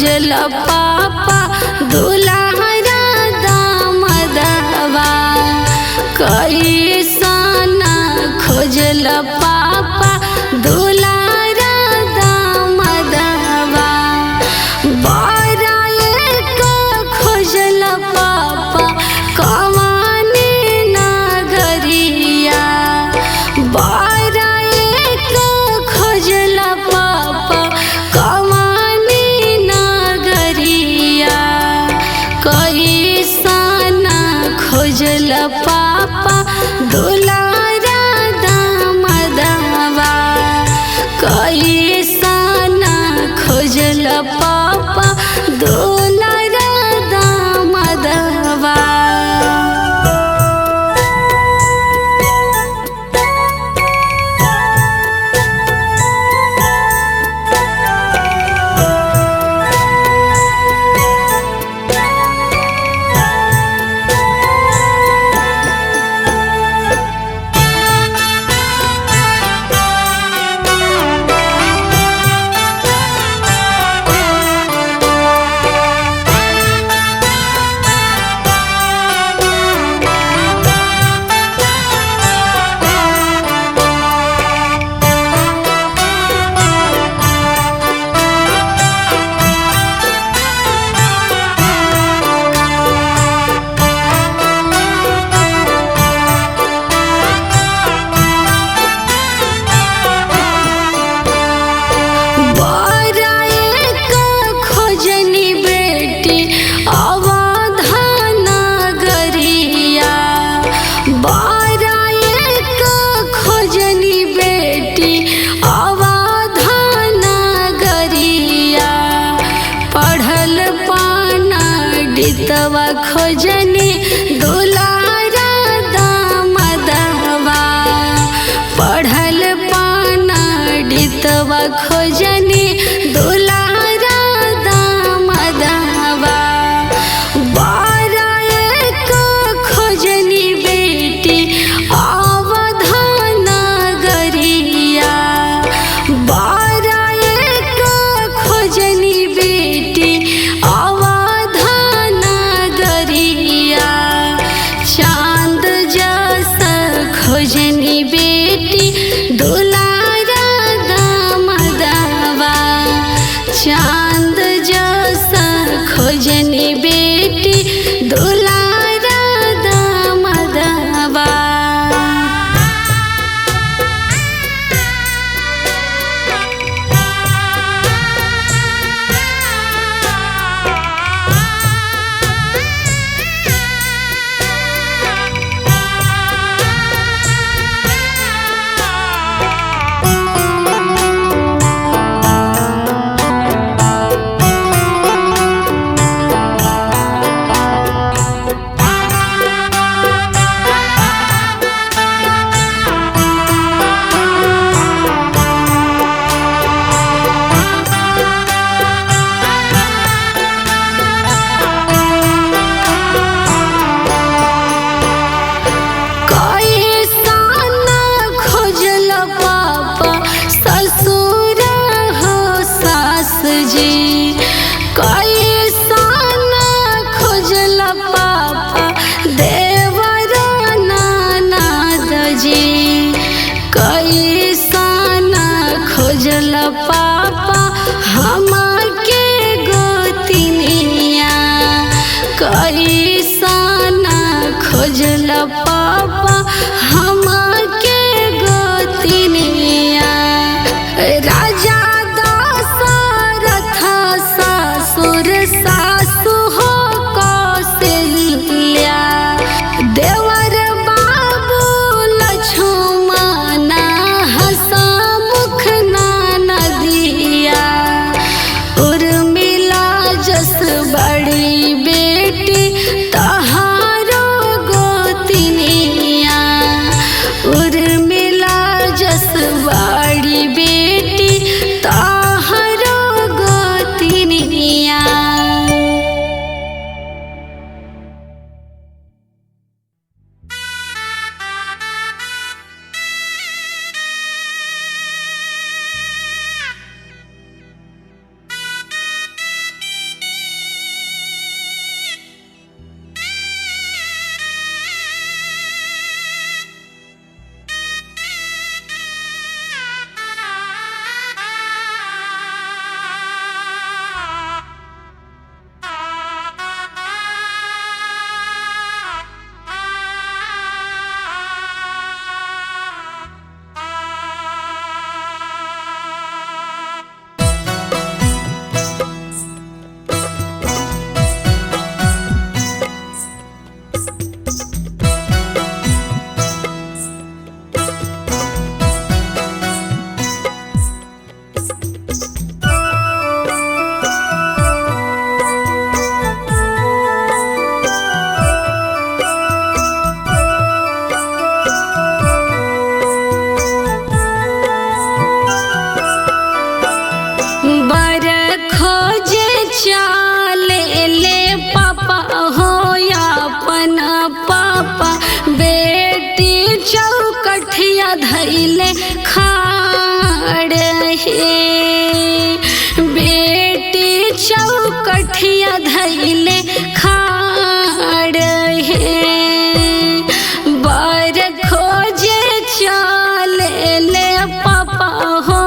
खोजल पापा दुलारा दामदवा कैसन खोजल पापा दुलारा दामदवा बारा एक खोजल पापा कवानी नगरिया बारा एक खोजल पापा कवानी नगरिया कैसन खोजल पापा दुलारा दामदवा कैसन खोजल पापा दुलारा दामदवा। बारा एक खोजनी बेटी अवधा नगरिया पढ़ल पंडितवा खोजनी दुलारा दामदवा पढ़ल पंडितवा खोजनी दुलारा दामदवा बारा एक खोजनी बेटी अवधा नगरिया बारा एक खोजनी बेटी अवधा नगरिया चांद जस खोजनी बेटी दुलारा दामदवा धैले खाड़ हे बेटी चौकठिया धैले खाड़ हे बर खोजे चले ले पापा हो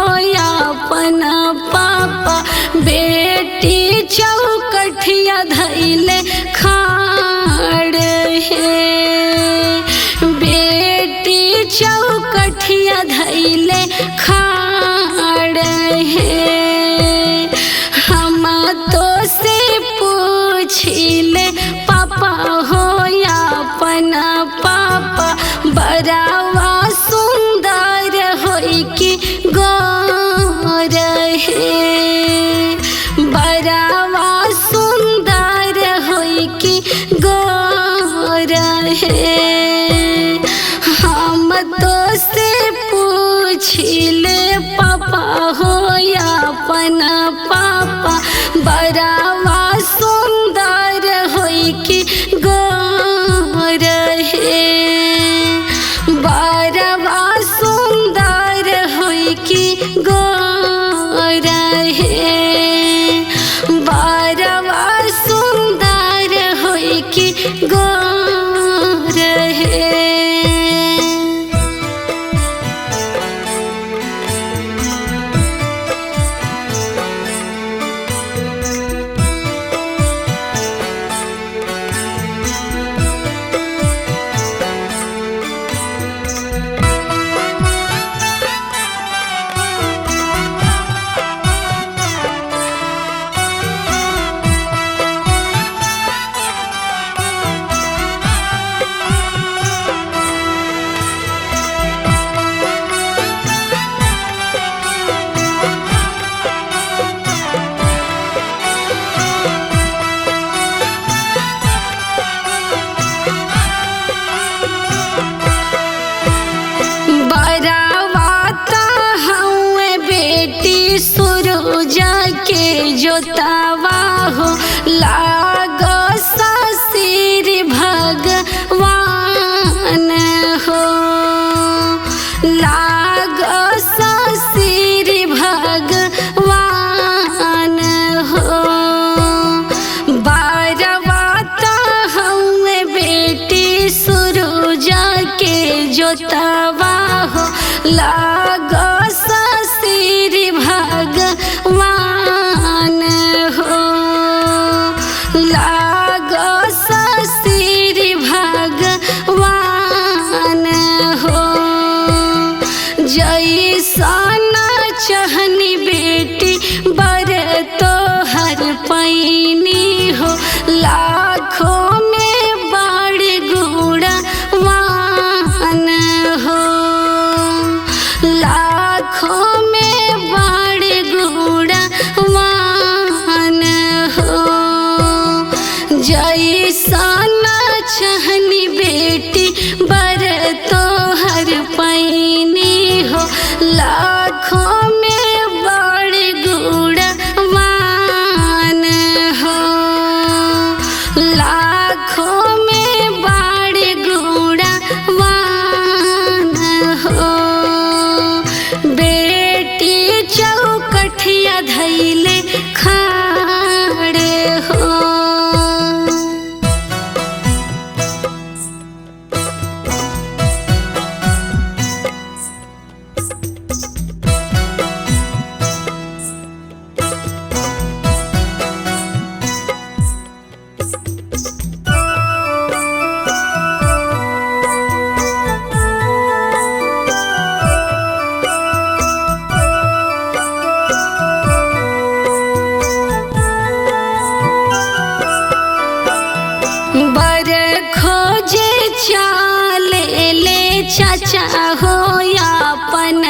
अपन पापा बेटी चौकठिया धैले खाड़ हे बेटी चौकठिया धैले खाड़ हे हम तो से पूछिले पापा हो अपन पापा बड़ावा सुंदर होई कि गोर हे बड़ावा सुंदर होई कि गोर हे हम तो से पूछिले पापा हो अपन पापा बड़ावा सुंदर होई कि गोर हे बड़ावा सुंदर होई कि गोर हे बड़ावा सुंदर होई कि गोर हे। सूरज के जोतावा हो लागो ससिर भगवान हो लागो ससिर भगवान हो बारवाता हमें बेटी सूरज के जोतावा हो लागो ससिर भगवान हो लागो ससिर भगवान हो जैसन चहनी बेटी बर तो हर पैनी हो लाखों में बड़ गुणवान हो लाखों में बड़ गुणवान हो जैसन चहनी बेटी बर तो हर पैनी हो लाखों में बड़ गुणवान हो लाखों में बड़ गुणवान हो बेटी चौकठिया धैले खाड़ हो। बर खोजे चाले ले चाचा हो अपन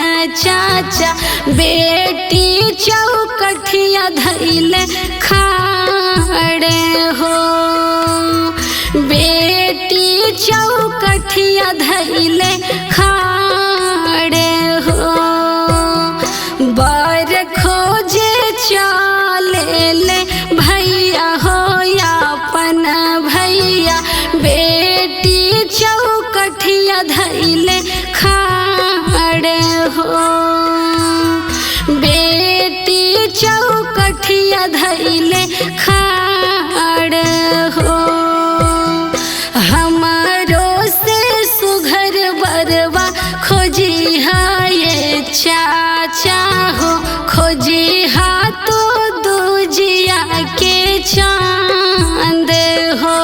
चाचा बेटी चौकठिया धैले खाड़ हो बेटी चौकठिया धैले खाड़ हो बर खोजे चाले ले भैया हो अपन भैया बेटी चौकठिया धैले खाड़ कठिया धैले खाड़ हो। हमारो से सुघर बरवा खोजी है ये चाचा हो, खोजी हा तो दूजिया के चांद हो,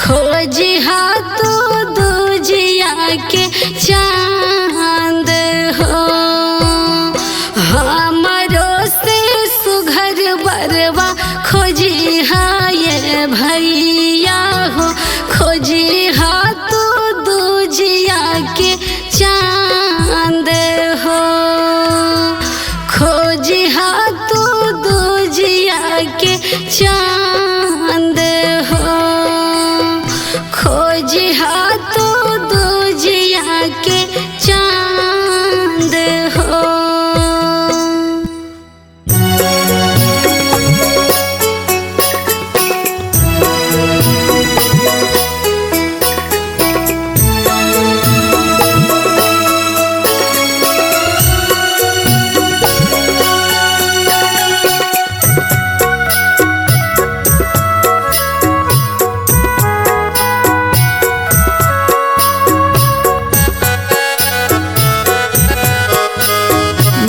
खोजी हा तो दूजिया के चांद हो। हमारो से सुघर बरवा खोजी हा ये भैया हो, खोजी हा तो दूजिया के चांद हो, खोजी हा तो दूजिया के चांद हो, खोजी हा तो दूजिया के चांद हो।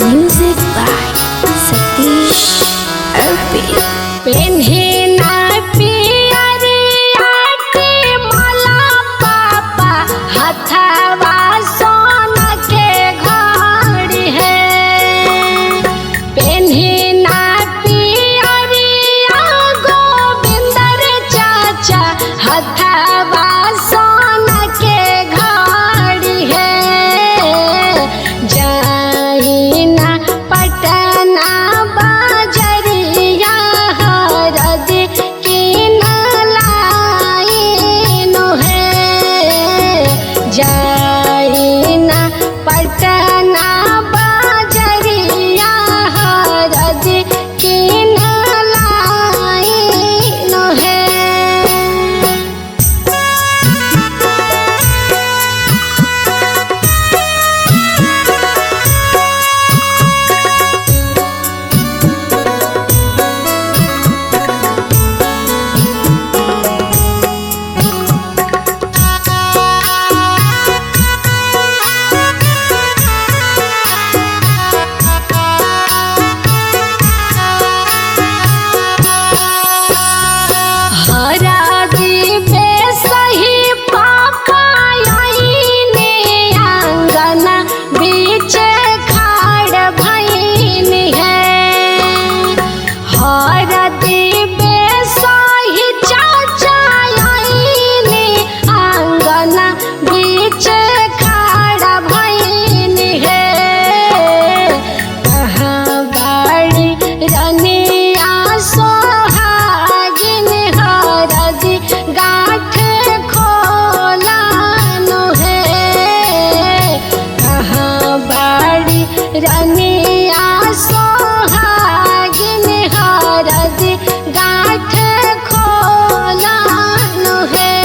Music by Satish Arpit. पेन्हे ना पियरिया के माला पापा, हथवा सोना के घड़ी है। पेन्हे ना पियरिया गोविंदर चाचा, हथवा सोना के घड़ी है। जाई ना पटना बाजरिया, हरद की नलाइन है। जाई ना पटना बाजरिया, हरद की नलाइन है। हरा दीपे सही पापा आईने, आंगन बीच खाड़ भईन है। हरा दीपे सही चाचा आईने, आंगन बीच खाड़ भईन है। कहाँ बाड़ी रनिया सोहागिन, हरद गाँठ खोलान है। कहाँ बाड़ी रनिया सोहागिन, हरद गाँठ खोलान है।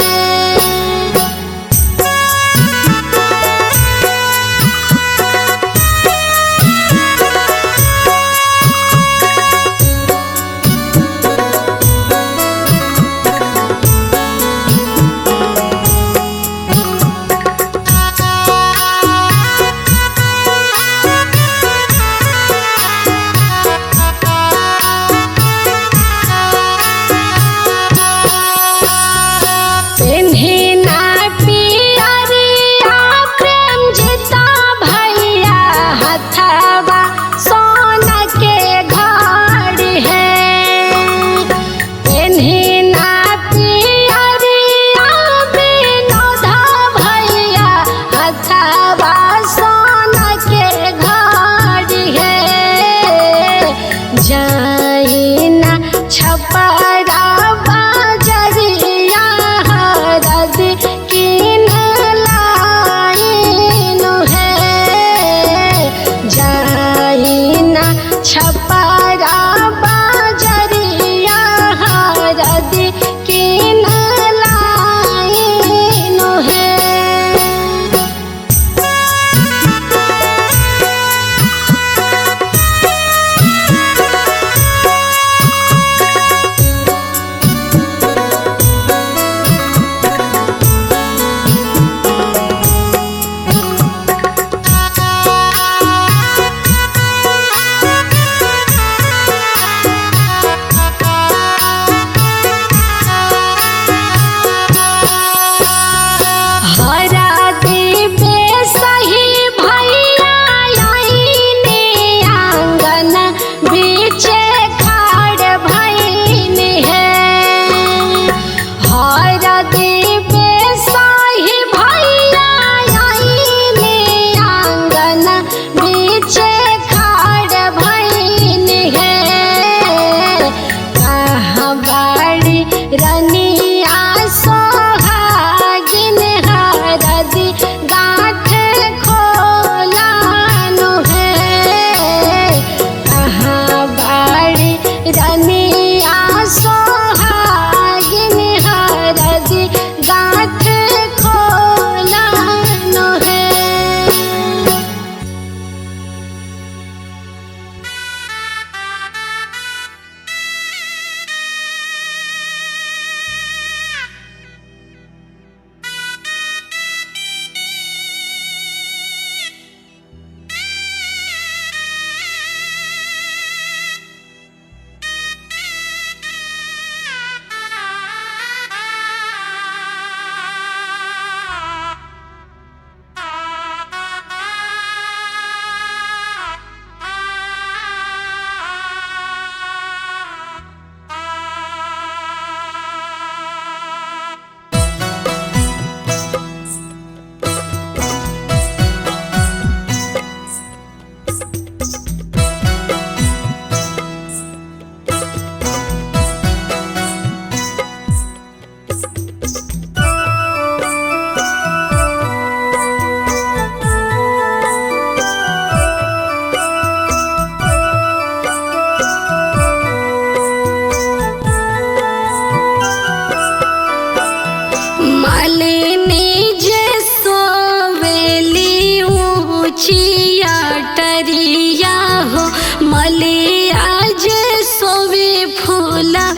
टरिया हो मलिया जे सोवे फूलवार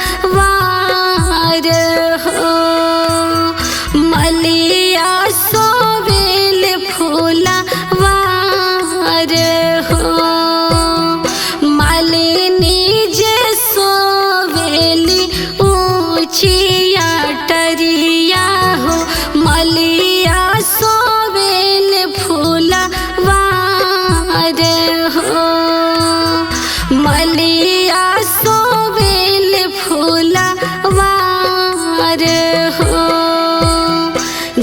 हो मलिया सोवेल फूलवार हो मालिनी जे सोवेली ऊंचिया टरिया हो मलिया सोवेल फूलवार हो मलिया सोवेल फूलवार हो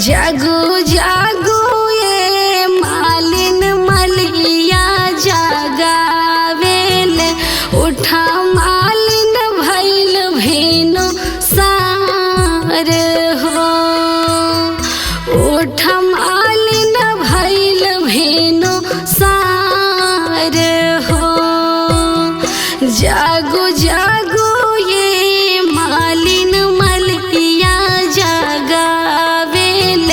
जागो जागो ये मालिन मलिया जागावेल उठा मालिन भैल भेनो सार हो उठा मालिन भैल भेनो सार हो जागो जागो ये मालिन मलिया जागावेल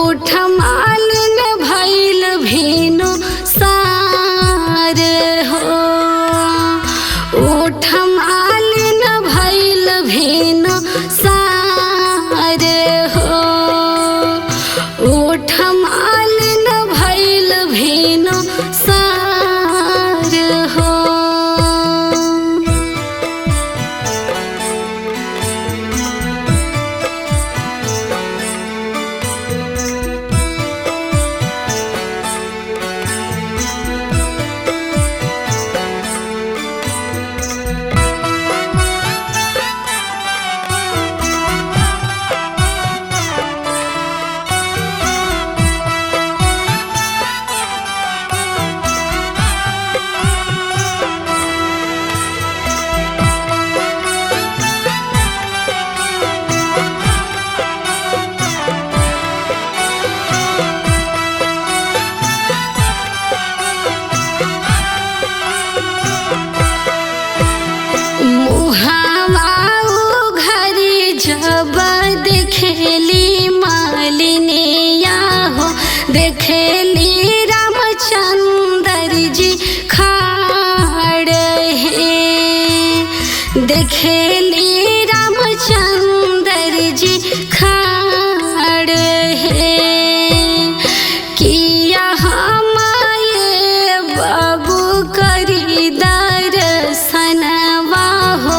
उठ मालिन भैल भेनो सार हो उठ मालिन भैल भेनो सार हो उठ मालिन भैल भेनो सार हो। जब देखेली मालिनिया हो देखेली रामचंद्र जी खाड़ है देखेली रामचंद्र जी खाड़ है किया हमारे बाबू करी दर्शनवा हो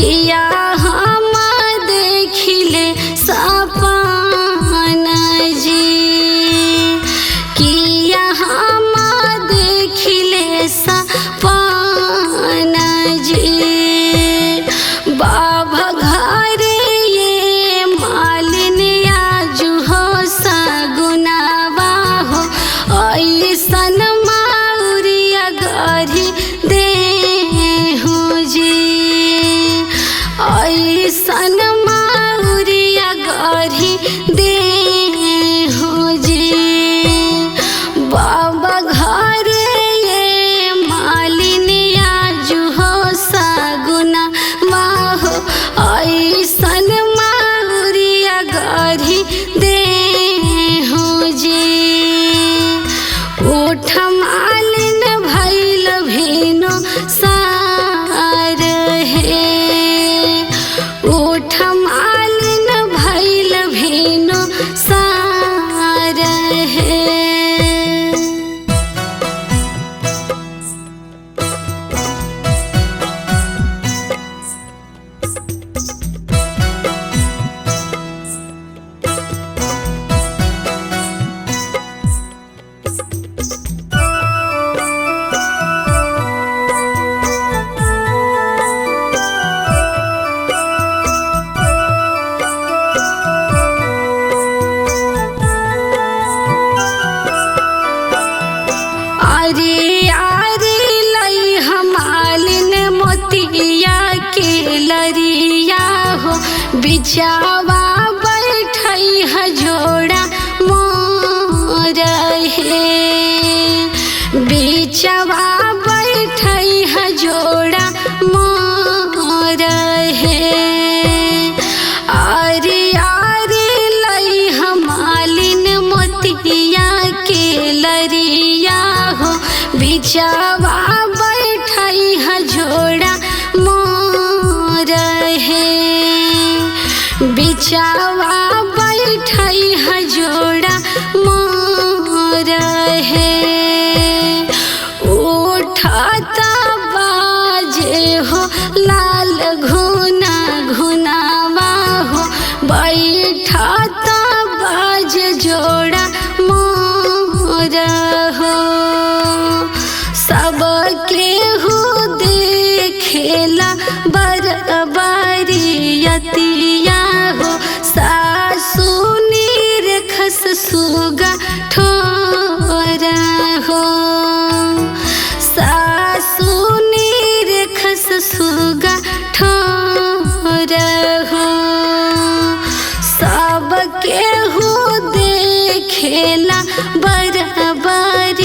किया सपन जी किया हम देखिले सपन जी बाबा घर ये मालिन आज हो सगुनावा हो ऐसन माउरिया गरी दे हो जी ऐसन गरी दे हो जी बाबा घर ये मालिनिया जो हो सगुना वाहो ऐसन माउरिया गरी दे हो जी उठ मालिन भैल भेनो सार है उठ मालिन भैल भेनो सार है। लरिया हो बिचावा बैठई हजोड़ा मोर है बिचावा बैठई हजोड़ा मोर है आरे आरे लई हमालिन मोतिया के लरिया हो बिचा बिचावा बैठई है जोड़ा मोर है बिचावा बैठई है जोड़ा मोर है उठाता बाजे हो लाल घुना घुनावा हो बैठाता बाज जोड़ा मोर हो सबके हो देखेला बरबरियतिया हो सासु निरखस सुगा ठोर हो सासु निरखस सुगा ठोर हो सबके हो देखेला बरबरियतिया